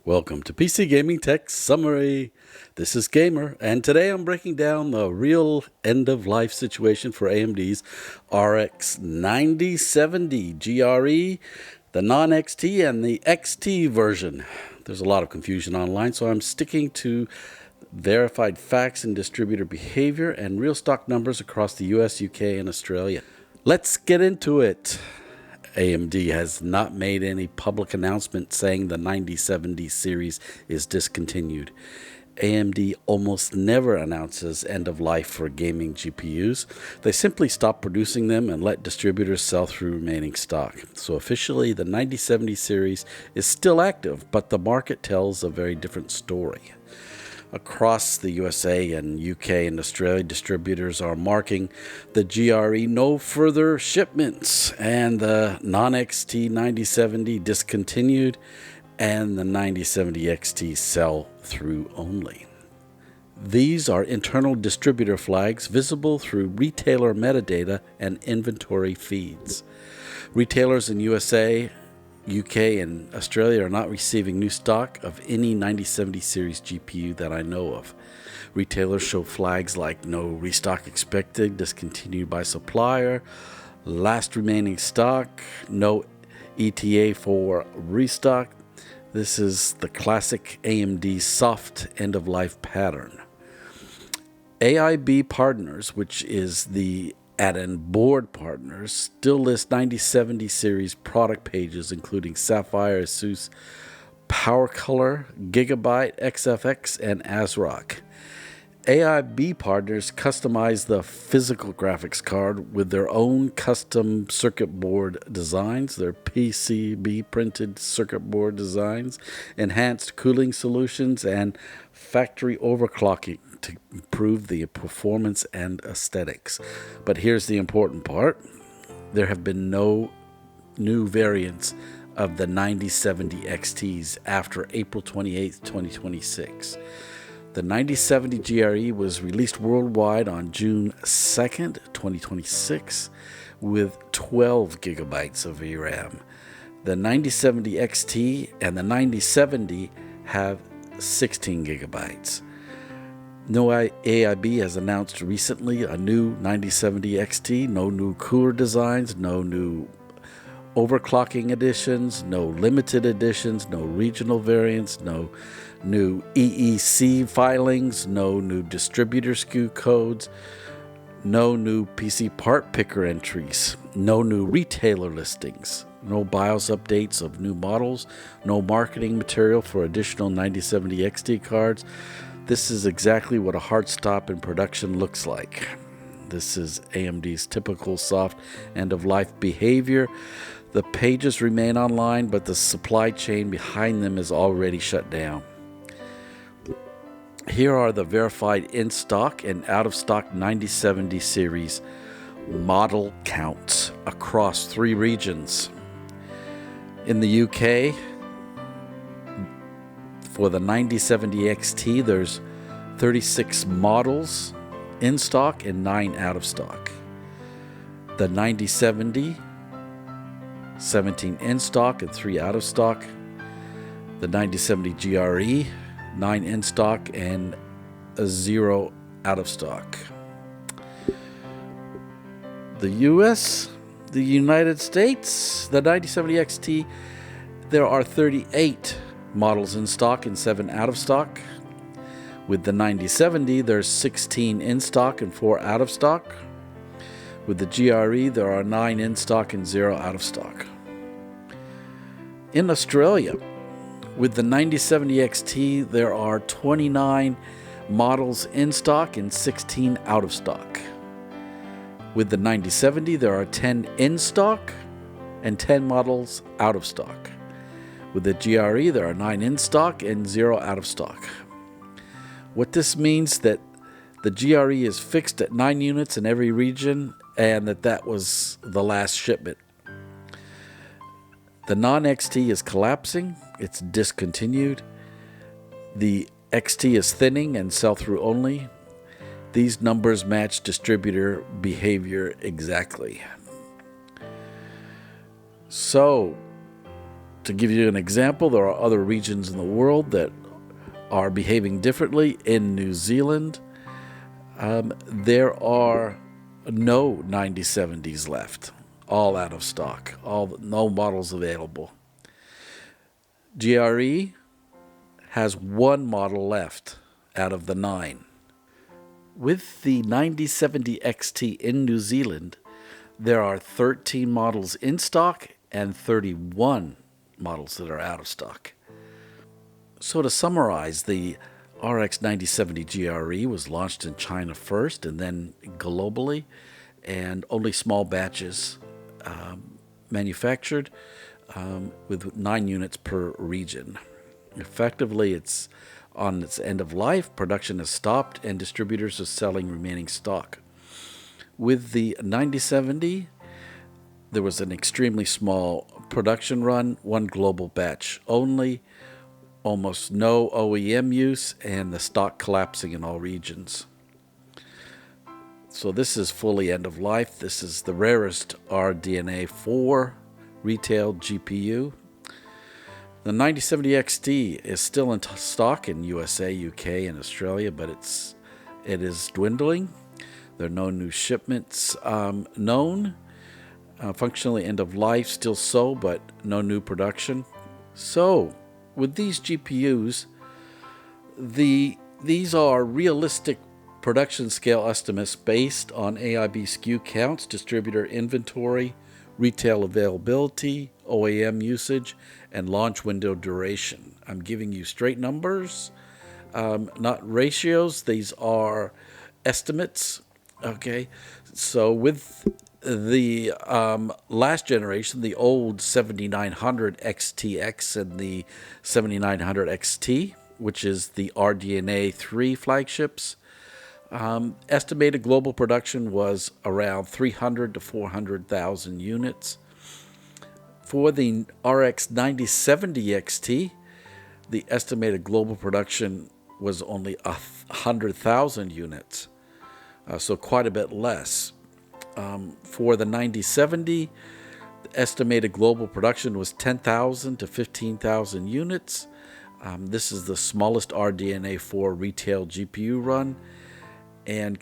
Welcome to PC Gaming Tech Summary. This is Gamer, and today I'm breaking down the real end-of-life situation for AMD's RX 9070 GRE, the non-XT, and the XT version. There's a lot of confusion online, so I'm sticking to verified facts and distributor behavior and real stock numbers across the US, UK, and Australia. Let's get into it. AMD has not made any public announcement saying the 9070 series is discontinued. AMD almost never announces end of life for gaming GPUs. They simply stop producing them and let distributors sell through remaining stock. So officially, the 9070 series is still active, but the market tells a very different story. Across the USA and UK and Australia, distributors are marking the GRE no further shipments, and the non-XT 9070 discontinued, and the 9070 XT sell through only. These are internal distributor flags visible through retailer metadata and inventory feeds. Retailers in USA, UK, and Australia are not receiving new stock of any 9070 series GPU that I know of. Retailers show flags like no restock expected, discontinued by supplier, last remaining stock, no ETA for restock. This is the classic AMD soft end-of-life pattern. AIB Partners, which is the add-in board partners, still list 9070 series product pages including Sapphire, Asus, PowerColor, Gigabyte, XFX, and ASRock. AIB partners customize the physical graphics card with their own custom circuit board designs, their PCB printed circuit board designs, enhanced cooling solutions, and factory overclocking to improve the performance and aesthetics. But here's the important part. There have been no new variants of the 9070 XTs after April 28, 2026. The 9070 GRE was released worldwide on June 2nd, 2026 with 12 gigabytes of VRAM. The 9070 XT and the 9070 have 16 gigabytes. No AIB has announced recently a new 9070 XT, no new cooler designs, no new overclocking editions, no limited editions, no regional variants, no new EEC filings, no new distributor SKU codes, no new PC part picker entries, no new retailer listings, no BIOS updates of new models, no marketing material for additional 9070 XT cards. This is exactly what a hard stop in production looks like. This is AMD's typical soft end-of-life behavior. The pages remain online, but the supply chain behind them is already shut down. Here are the verified in-stock and out-of-stock 9070 series model counts across 3 regions. In the UK, for the 9070 XT, there's 36 models in stock and 9 out of stock. The 9070, 17 in stock and 3 out of stock. The 9070 GRE, 9 in stock and 0 out of stock. The US, the United States, the 9070 XT, there are 38 models in stock and 7 out of stock. With the 9070, there's 16 in stock and 4 out of stock. With the GRE, there are 9 in stock and 0 out of stock. In Australia, with the 9070 XT, there are 29 models in stock and 16 out of stock. With the 9070, there are 10 in stock and 10 models out of stock. With the GRE, there are 9 in stock and 0 out of stock. What this means that the GRE is fixed at 9 units in every region, and that was the last shipment. The non-XT is collapsing, it's discontinued. The XT is thinning and sell-through only. These numbers match distributor behavior exactly. So, To give you an example, there are other regions in the world that are behaving differently. In New Zealand, there are no 9070s left, all out of stock, no models available. GRE has one model left out of the 9. With the 9070 XT in New Zealand, there are 13 models in stock and 31 models that are out of stock. So to summarize, the RX 9070 GRE was launched in China first and then globally, and only small batches manufactured with 9 units per region. Effectively, it's on its end of life. Production has stopped and distributors are selling remaining stock. With the 9070, there was an extremely small production run, one global batch only, almost no OEM use, and the stock collapsing in all regions. So this is fully end of life. This is the rarest RDNA 4 retail GPU. The 9070 XT is still in stock in USA, UK, and Australia, but it is dwindling. There are no new shipments known. Functionally end of life, still so, but no new production. So, with these GPUs, these are realistic production scale estimates based on AIB SKU counts, distributor inventory, retail availability, OEM usage, and launch window duration. I'm giving you straight numbers, not ratios. These are estimates. Okay, so with the last generation, the old 7900 XTX and the 7900 XT, which is the RDNA 3 flagships, estimated global production was around 300 to 400,000 units. For the RX 9070 XT, the estimated global production was only 100,000 units, so quite a bit less. For the 9070, the estimated global production was 10,000 to 15,000 units. This is the smallest RDNA 4 retail GPU run, and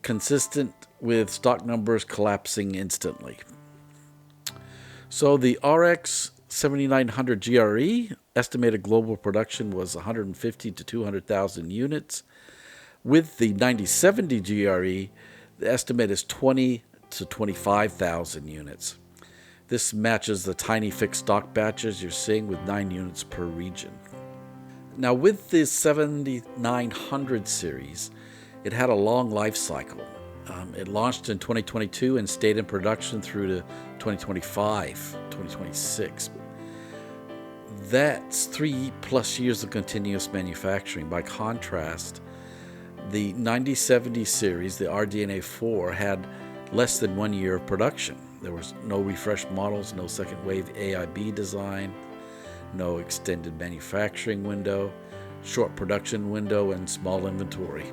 consistent with stock numbers collapsing instantly. So the RX 7900 GRE estimated global production was 150 to 200,000 units. With the 9070 GRE, the estimate is 20 to 25,000 units. This matches the tiny fixed stock batches you're seeing with 9 units per region. Now with the 7900 series, it had a long life cycle. It launched in 2022 and stayed in production through to 2025, 2026. That's 3+ years of continuous manufacturing. By contrast, the 9070 series, the RDNA 4, had less than 1 year of production. There was no refreshed models, no second wave AIB design, no extended manufacturing window, short production window, and small inventory.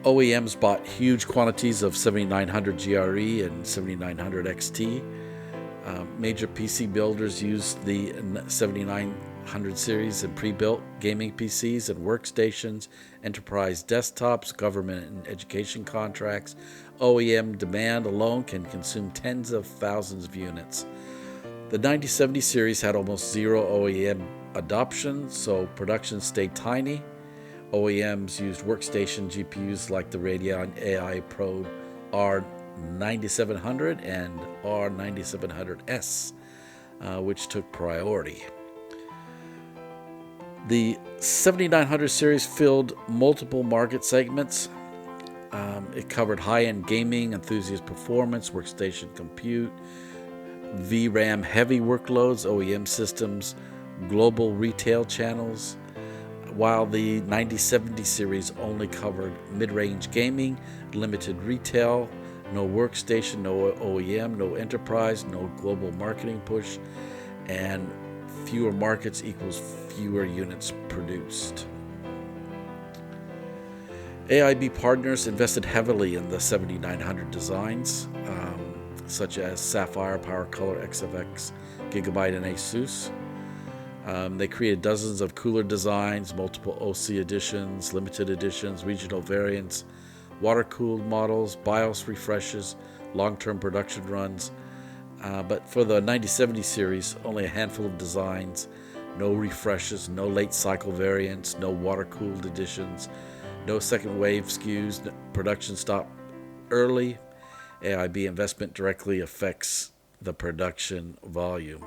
OEMs bought huge quantities of 7900 GRE and 7900 XT. Major PC builders used the 7900 series in pre-built gaming PCs and workstations, enterprise desktops, government and education contracts. OEM demand alone can consume tens of thousands of units. The 9070 series had almost zero OEM adoption, so production stayed tiny. OEMs used workstation GPUs like the Radeon AI Pro R9700 and R9700S, which took priority. The 7900 series filled multiple market segments. It covered high-end gaming, enthusiast performance, workstation compute, VRAM heavy workloads, OEM systems, global retail channels, while the 9070 series only covered mid-range gaming, limited retail, no workstation, no OEM, no enterprise, no global marketing push, and fewer markets equals fewer units produced. AIB partners invested heavily in the 7900 designs. such as Sapphire, Power Color, XFX, Gigabyte, and Asus. They created dozens of cooler designs, multiple OC editions, limited editions, regional variants, water-cooled models, BIOS refreshes, long-term production runs. But for the 9070 series, only a handful of designs, no refreshes, no late cycle variants, no water-cooled editions, no second wave SKUs, production stopped early. AIB investment directly affects the production volume.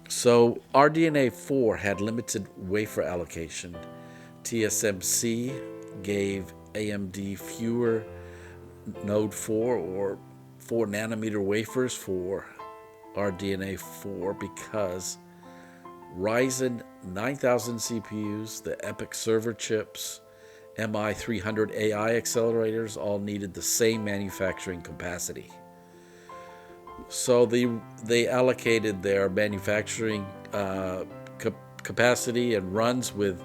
So RDNA 4 had limited wafer allocation. TSMC gave AMD fewer Node 4 or 4 nanometer wafers for RDNA 4 because Ryzen 9000 CPUs, the EPYC server chips, MI300 AI accelerators all needed the same manufacturing capacity. So they allocated their manufacturing capacity and runs with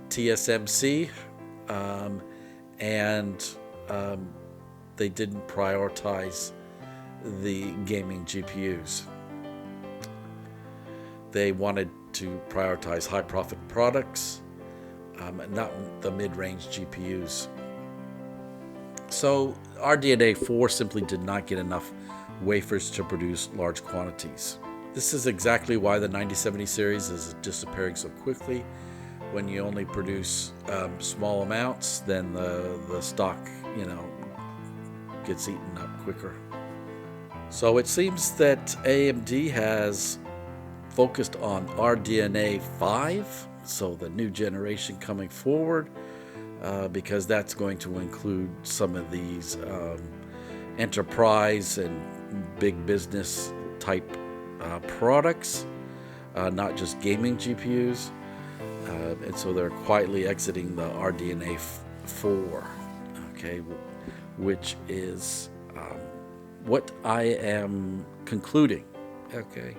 TSMC, and they didn't prioritize the gaming GPUs. They wanted to prioritize high-profit products, not the mid-range GPUs. So RDNA 4 simply did not get enough wafers to produce large quantities. This is exactly why the 9070 series is disappearing so quickly. When you only produce small amounts, then the stock, gets eaten up quicker. So it seems that AMD has focused on RDNA 5, so the new generation coming forward, because that's going to include some of these enterprise and big business type products, not just gaming GPUs. And so they're quietly exiting the RDNA 4, okay, which is what I am concluding. Okay,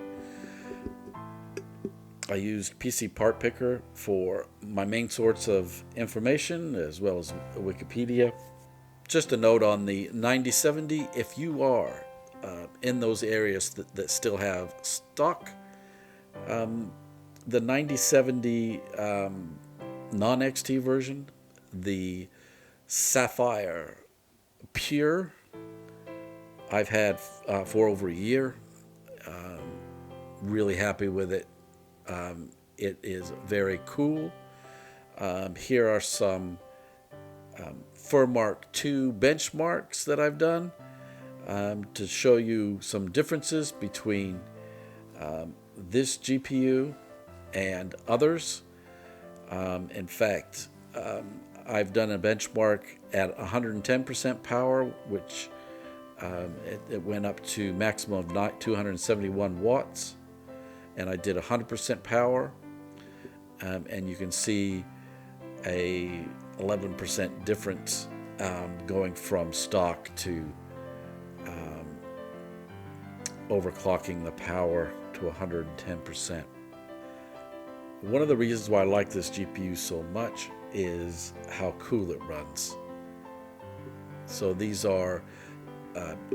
I used PC Part Picker for my main source of information as well as Wikipedia. Just a note on the 9070, if you are in those areas that still have stock, the 9070 non-XT version, the Sapphire Pure, I've had for over a year. Really happy with it. It is very cool. Here are some FurMark 2 benchmarks that I've done to show you some differences between this GPU and others. In fact, I've done a benchmark at 110% power, which it went up to maximum of 271 watts, and I did 100% power, and you can see a 11% difference going from stock to overclocking the power to 110%. One of the reasons why I like this GPU so much is how cool it runs. So these are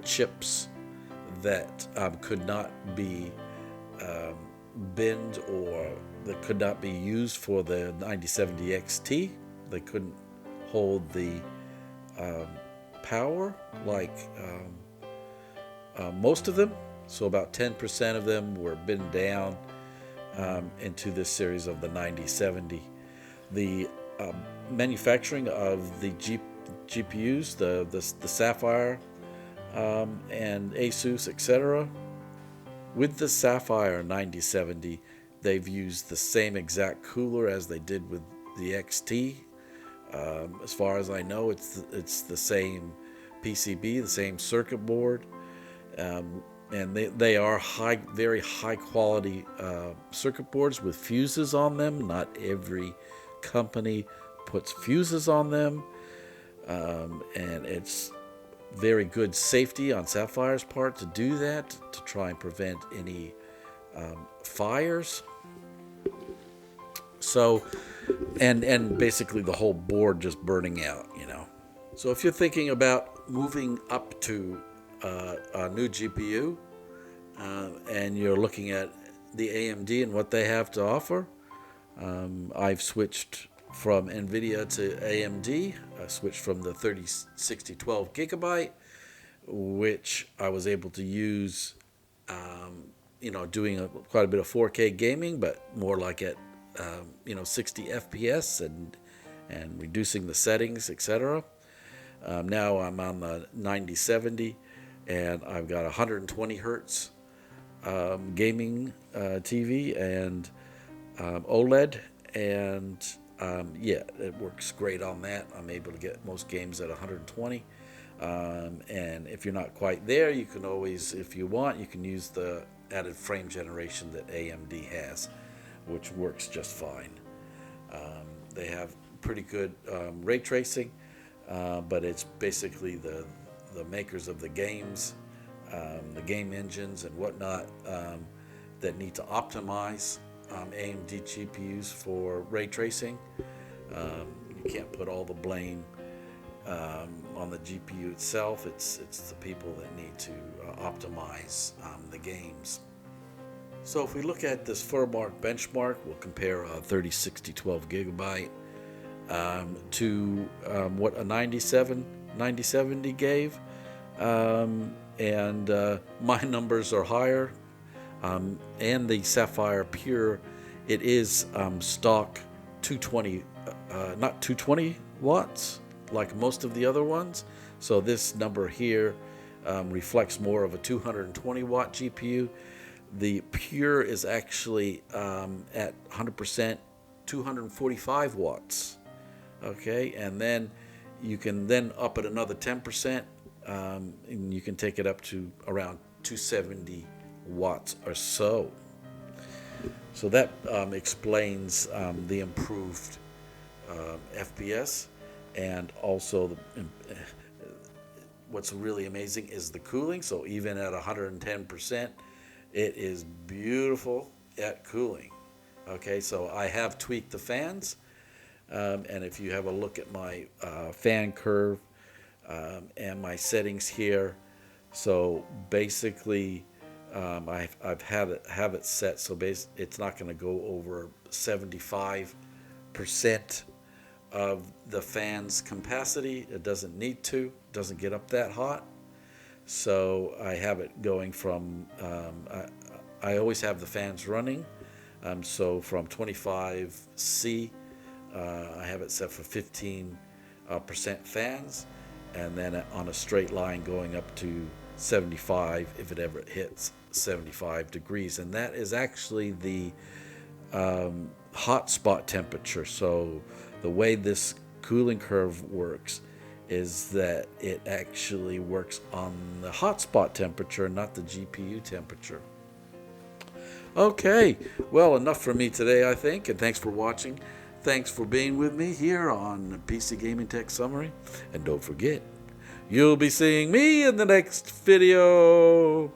chips that could not be binned or that could not be used for the 9070 XT. They couldn't hold the power like most of them. So about 10% of them were binned down into this series of the 9070. The manufacturing of the GPUs, the Sapphire and Asus, etc. With the Sapphire 9070, they've used the same exact cooler as they did with the XT. As far as I know, it's the same PCB, the same circuit board, and they are very high quality circuit boards with fuses on them. Not every company puts fuses on them, and it's very good safety on Sapphire's part to do that, to try and prevent any fires. So, and basically the whole board just burning out, So if you're thinking about moving up to a new GPU, and you're looking at the AMD and what they have to offer, I've switched from NVIDIA to AMD. I switched from the 3060 12 gigabyte, which I was able to use, doing quite a bit of 4K gaming, but more like at 60 FPS and reducing the settings, etc. Now I'm on the 9070, and I've got 120 hertz gaming TV and OLED, and it works great on that. I'm able to get most games at 120. And if you're not quite there, you can always, if you want, you can use the added frame generation that AMD has, which works just fine. They have pretty good ray tracing, but it's basically the makers of the games, the game engines and whatnot, that need to optimize AMD GPUs for ray tracing. You can't put all the blame on the GPU itself. It's the people that need to optimize the games. So if we look at this FurMark benchmark, we'll compare a 3060 12 gigabyte to what a 9070 gave, and my numbers are higher, and the Sapphire Pure, it is stock 220, not 220 watts like most of the other ones. So this number here reflects more of a 220 watt GPU. The Pure is actually at 100% 245 watts. Okay, and then you can then up it another 10%, and you can take it up to around 270 watts or so. So that explains the improved FPS, and also what's really amazing is the cooling. So even at 110%, it is beautiful at cooling. Okay, so I have tweaked the fans, and if you have a look at my fan curve and my settings here, so basically I've have it set so it's not going to go over 75% of the fan's capacity. It doesn't need to, doesn't get up that hot. So I have it going from, I always have the fans running. So from 25C, I have it set for 15% fans, and then on a straight line going up to 75 if it ever hits 75 degrees. And that is actually the hot spot temperature. So the way this cooling curve works is that it actually works on the hotspot temperature, not the GPU temperature. Okay, well, enough for me today, I think, and thanks for watching. Thanks for being with me here on PC Gaming Tech Summary. And don't forget, you'll be seeing me in the next video.